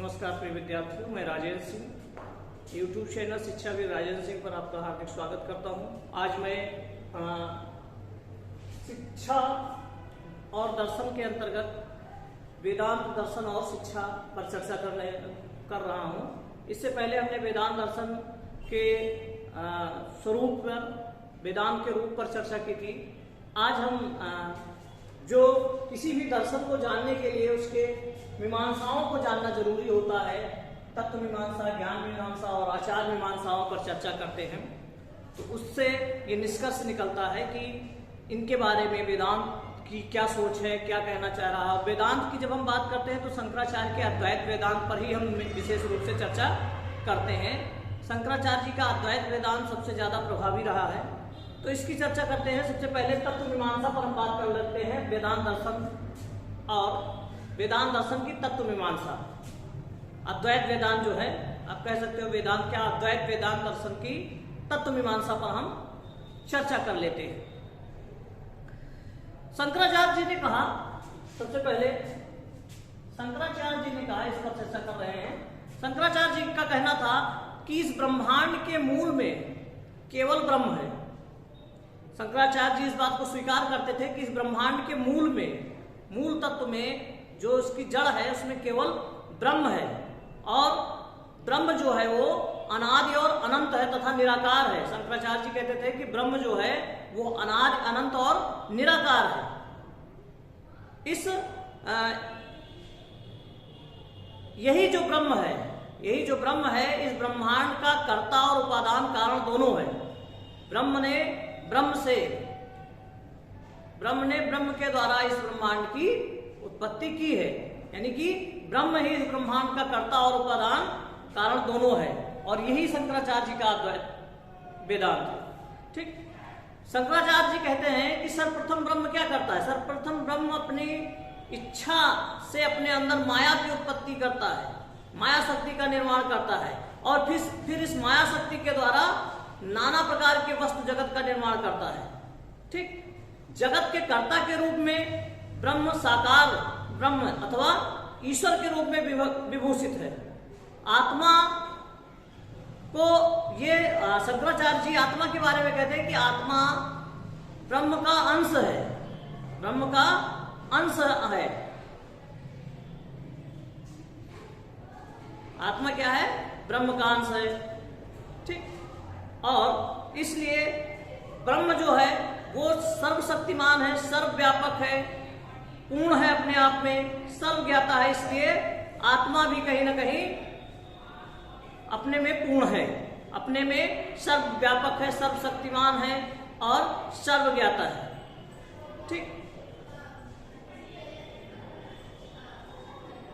नमस्कार प्रिय विद्यार्थियों, मैं राजेंद्र सिंह यूट्यूब चैनल शिक्षाविद राजेंद्र सिंह पर आपका हार्दिक स्वागत करता हूं। आज मैं शिक्षा और दर्शन के अंतर्गत वेदांत दर्शन और शिक्षा पर चर्चा कर रहा हूं। इससे पहले हमने वेदांत दर्शन के स्वरूप पर, वेदांत के रूप पर चर्चा की थी। आज हम जो किसी भी दर्शन को जानने के लिए उसके मीमांसाओं को जानना जरूरी होता है, तत्व मीमांसा, ज्ञान मीमांसा और आचार मीमांसाओं पर चर्चा करते हैं, तो उससे ये निष्कर्ष निकलता है कि इनके बारे में वेदांत की क्या सोच है, क्या कहना चाह रहा है। वेदांत की जब हम बात करते हैं तो शंकराचार्य के अद्वैत वेदांत पर ही हम विशेष रूप से चर्चा करते हैं। शंकराचार्य जी का अद्वैत वेदांत सबसे ज्यादा प्रभावी रहा है, तो इसकी चर्चा करते हैं। सबसे पहले तत्व मीमांसा पर हम बात कर लेते हैं, वेदांत दर्शन और वेदांत दर्शन की तत्व मीमांसा। अद्वैत वेदांत जो है, आप कह सकते हो वेदांत क्या, अद्वैत वेदांत दर्शन की तत्व मीमांसा पर हम चर्चा कर लेते हैं। शंकराचार्य जी ने कहा, सबसे पहले शंकराचार्य जी ने कहा, इस पर चर्चा कर रहे हैं। शंकराचार्य जी का कहना था कि इस ब्रह्मांड के मूल में केवल ब्रह्म है। शंकराचार्य जी इस बात को स्वीकार करते थे कि इस ब्रह्मांड के मूल में, मूल तत्व में जो उसकी जड़ है, उसमें केवल ब्रह्म है, और ब्रह्म जो है वो अनादि और अनंत है तथा निराकार है। शंकराचार्य जी कहते थे कि ब्रह्म जो है वो अनादि, अनंत और निराकार है। यही जो ब्रह्म है, इस ब्रह्मांड का कर्ता और उपादान कारण दोनों है। ब्रह्म ने ब्रह्म के द्वारा इस ब्रह्मांड की उत्पत्ति की है, यानी कि ब्रह्म ही इस ब्रह्मांड का कर्ता और उपादान कारण दोनों है, और यही शंकराचार्य जी का अद्वैत वेदांत है। ठीक, शंकराचार्य जी कहते हैं कि सर्वप्रथम ब्रह्म क्या करता है? सर्वप्रथम ब्रह्म अपनी इच्छा से अपने अंदर माया की उत्पत्ति करता है, माया शक्ति का निर्माण करता है, और फिर इस माया शक्ति के द्वारा नाना प्रकार के वस्तु जगत का निर्माण करता है। ठीक, जगत के कर्ता के रूप में ब्रह्म साकार ब्रह्म अथवा ईश्वर के रूप में विभूषित है। आत्मा को, ये शंकराचार्य जी आत्मा के बारे में कहते हैं कि आत्मा ब्रह्म का अंश है, ब्रह्म का अंश है। आत्मा क्या है? ब्रह्म का अंश है। ठीक, और इसलिए ब्रह्म जो है वो सर्वशक्तिमान है, सर्वव्यापक है, पूर्ण है, अपने आप में सर्वज्ञाता है। इसलिए आत्मा भी कहीं ना कहीं अपने में पूर्ण है, अपने में सर्वव्यापक है, सर्वशक्तिमान है और सर्वज्ञाता है। ठीक,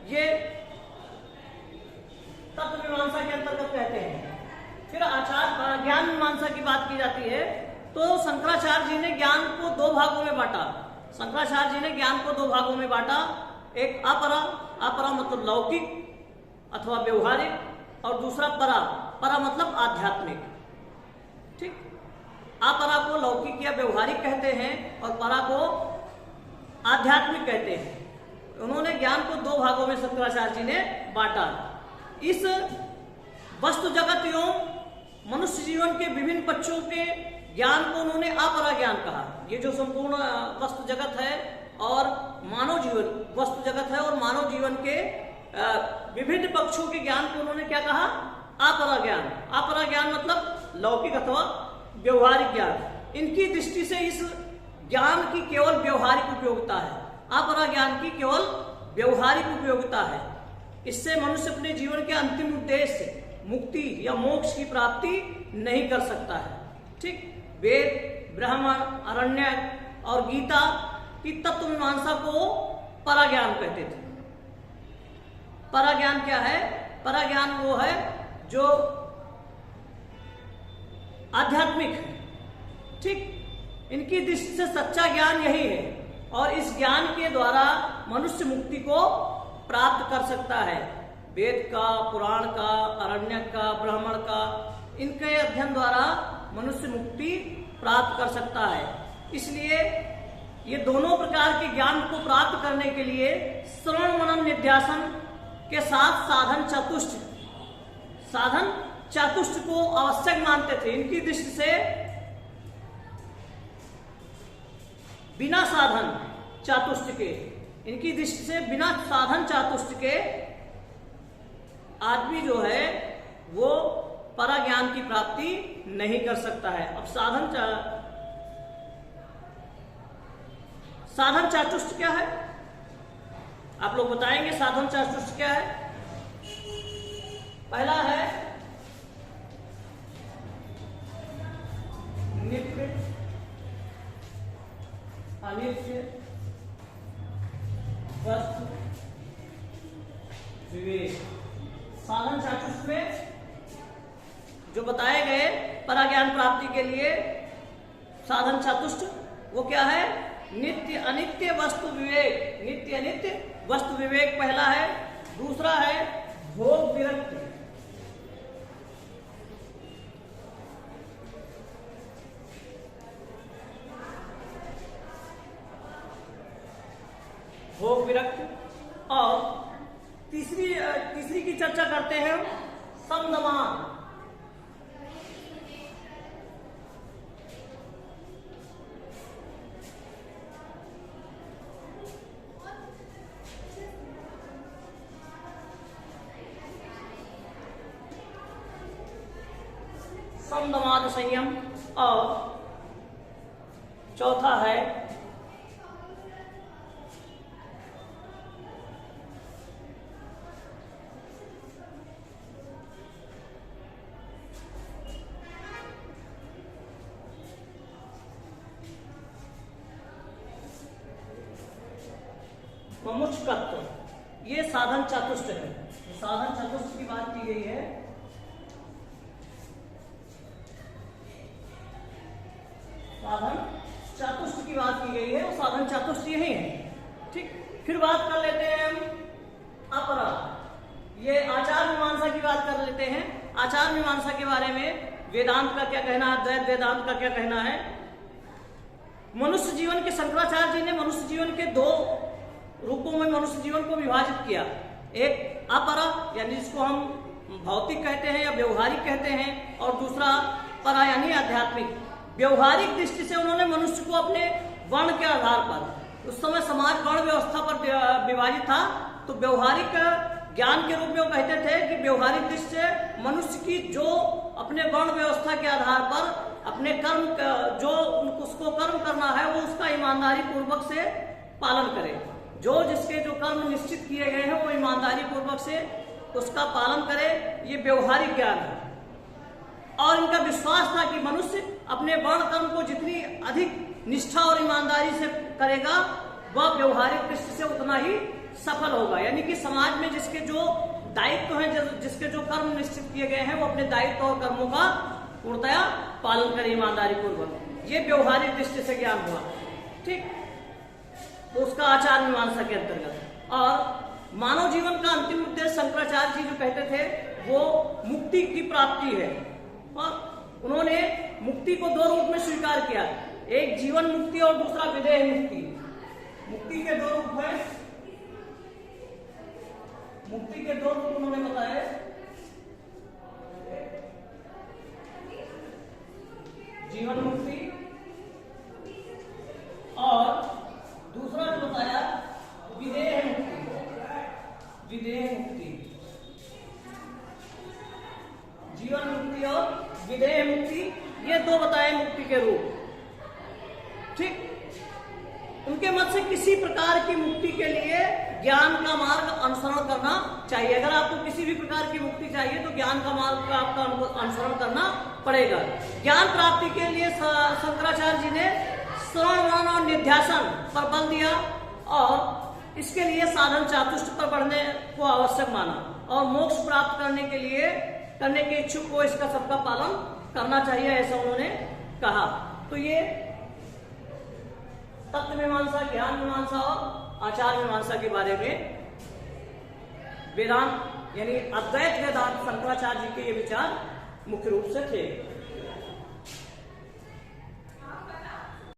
ये तत्व मीमांसा के अंतर्गत कहते हैं। फिर आचार ज्ञान मीमांसा की बात की जाती है, तो शंकराचार्य जी ने ज्ञान को दो भागों में बांटा। शंकराचार्य जी ने ज्ञान को दो भागों में बांटा, एक अपरा मतलब लौकिक अथवा व्यवहारिक, और दूसरा परा मतलब आध्यात्मिक। ठीक, अपरा को लौकिक या व्यवहारिक कहते हैं और परा को आध्यात्मिक कहते हैं। उन्होंने ज्ञान को दो भागों में शंकराचार्य जी ने बांटा। इस वस्तु जगत एवं मनुष्य जीवन के विभिन्न पक्षों के ज्ञान को उन्होंने अपरा ज्ञान कहा। ये जो संपूर्ण वस्तु जगत है और मानव जीवन, वस्तु जगत है और मानव जीवन के विभिन्न पक्षों के ज्ञान को उन्होंने क्या कहा? अपरा ज्ञान। अपरा ज्ञान मतलब लौकिक अथवा व्यवहारिक ज्ञान। इनकी दृष्टि से इस ज्ञान की केवल व्यवहारिक उपयोगिता है, अपरा ज्ञान की केवल व्यवहारिक उपयोगिता है। इससे मनुष्य अपने जीवन के अंतिम उद्देश्य मुक्ति या मोक्ष की प्राप्ति नहीं कर सकता है। ठीक, वेद, ब्राह्मण, अरण्यक और गीता की तत्व मीमांसा को पराज्ञान कहते थे। पराज्ञान क्या है? पराज्ञान वो है जो आध्यात्मिक है। ठीक, इनकी दृष्टि से सच्चा ज्ञान यही है, और इस ज्ञान के द्वारा मनुष्य मुक्ति को प्राप्त कर सकता है। वेद का, पुराण का, अरण्यक का, ब्राह्मण का, इनके अध्ययन द्वारा मनुष्य मुक्ति प्राप्त कर सकता है। इसलिए ये दोनों प्रकार के ज्ञान को प्राप्त करने के लिए श्रवण मनन निध्यासन के साथ साधन चतुष्ट को आवश्यक मानते थे। इनकी दृष्टि से बिना साधन चतुष्ट के आदमी जो है वो पराज्ञान की प्राप्ति नहीं कर सकता है। अब साधन चतुष्ट क्या है, आप लोग बताएंगे साधन चतुष्ट क्या है? पहला है नित्य अनित्य वस्तु विवेक। साधन चतुष्ट में जो बताए गए पराज्ञान प्राप्ति के लिए साधन चतुष्ट वो क्या है? नित्य अनित्य वस्तु विवेक। नित्य अनित्य वस्तु विवेक पहला है। दूसरा है भोग विरक्ति। भोग विरक्ति। और तीसरी की चर्चा करते हैं समदमान। समदमान संयम। और चौथा है मुमुक्षुत्व। ये साधन चतुष्ट है। साधन चतुष्ट की बात की गई है। साधन चतुष्ट की बात की गई है और साधन चतुष्ट यही है। ठीक, फिर बात कर लेते हैं हम अपरा। ये आचार मीमांसा की बात कर लेते हैं। आचार मीमांसा के बारे में वेदांत का क्या कहना है, द्वैत वेदांत का क्या कहना है। मनुष्य जीवन के शंकराचार्य जी ने मनुष्य जीवन के दो रूपों में मनुष्य जीवन को विभाजित किया। एक अपरा यानी जिसको हम भौतिक कहते हैं या व्यवहारिक कहते हैं, और दूसरा परा यानी आध्यात्मिक। व्यवहारिक दृष्टि से उन्होंने मनुष्य को अपने वर्ण के आधार पर, उस समय समाज वर्ण व्यवस्था पर विभाजित था, तो व्यवहारिक ज्ञान के रूप में वो कहते थे कि व्यवहारिक दृष्टि से मनुष्य की जो अपने वर्ण व्यवस्था के आधार पर अपने कर्म जो उसको कर्म करना है वो उसका ईमानदारी पूर्वक से पालन करे। जो जिसके जो कर्म निश्चित किए गए हैं वो ईमानदारी पूर्वक से उसका पालन करे। ये व्यवहारिक ज्ञान है। और इनका विश्वास था कि मनुष्य अपने वर्ण कर्म को जितनी अधिक निष्ठा और ईमानदारी से करेगा वह व्यवहारिक दृष्टि से उतना ही सफल होगा। यानी कि समाज में जिसके जो दायित्व हैं, जिसके जो कर्म निश्चित किए गए हैं, वो अपने दायित्व और कर्मों का पूर्णतया पालन करे ईमानदारी पूर्वक। ये व्यवहारिक दृष्टि से ज्ञान हुआ। ठीक, तो उसका आचार मीमांसा के अंतर्गत। और मानव जीवन का अंतिम उद्देश्य शंकराचार्य जी जो कहते थे वो मुक्ति की प्राप्ति है। और उन्होंने मुक्ति को दो रूप में स्वीकार किया, एक जीवन मुक्ति और दूसरा विदेह मुक्ति। मुक्ति के दो रूप है, मुक्ति के दो रूप उन्होंने बताए, जीवन मुक्ति और दूसरा जो बताया विदेह मुक्ति। विदेह मुक्ति, जीवन मुक्ति और विदेह मुक्ति, ये दो बताए मुक्ति के रूप। ठीक, उनके मत से किसी प्रकार की मुक्ति के लिए ज्ञान का मार्ग अनुसरण करना चाहिए। अगर आपको किसी भी प्रकार की मुक्ति चाहिए तो ज्ञान का मार्ग का आपका अनुसरण करना पड़ेगा। ज्ञान प्राप्ति के लिए शंकराचार्य जी ने श्रवण मनन और निध्यासन पर बल दिया और इसके लिए साधन चतुष्ट पर बढ़ने को आवश्यक माना। और मोक्ष प्राप्त करने के इच्छुक को इसका सबका पालन करना चाहिए, ऐसा उन्होंने कहा। तो ये तत्व मीमांसा, ज्ञान मीमांसा और आचार मीमांसा के बारे में वेदांत यानी अद्वैत वेदांत शंकराचार्य जी के ये विचार मुख्य रूप से थे।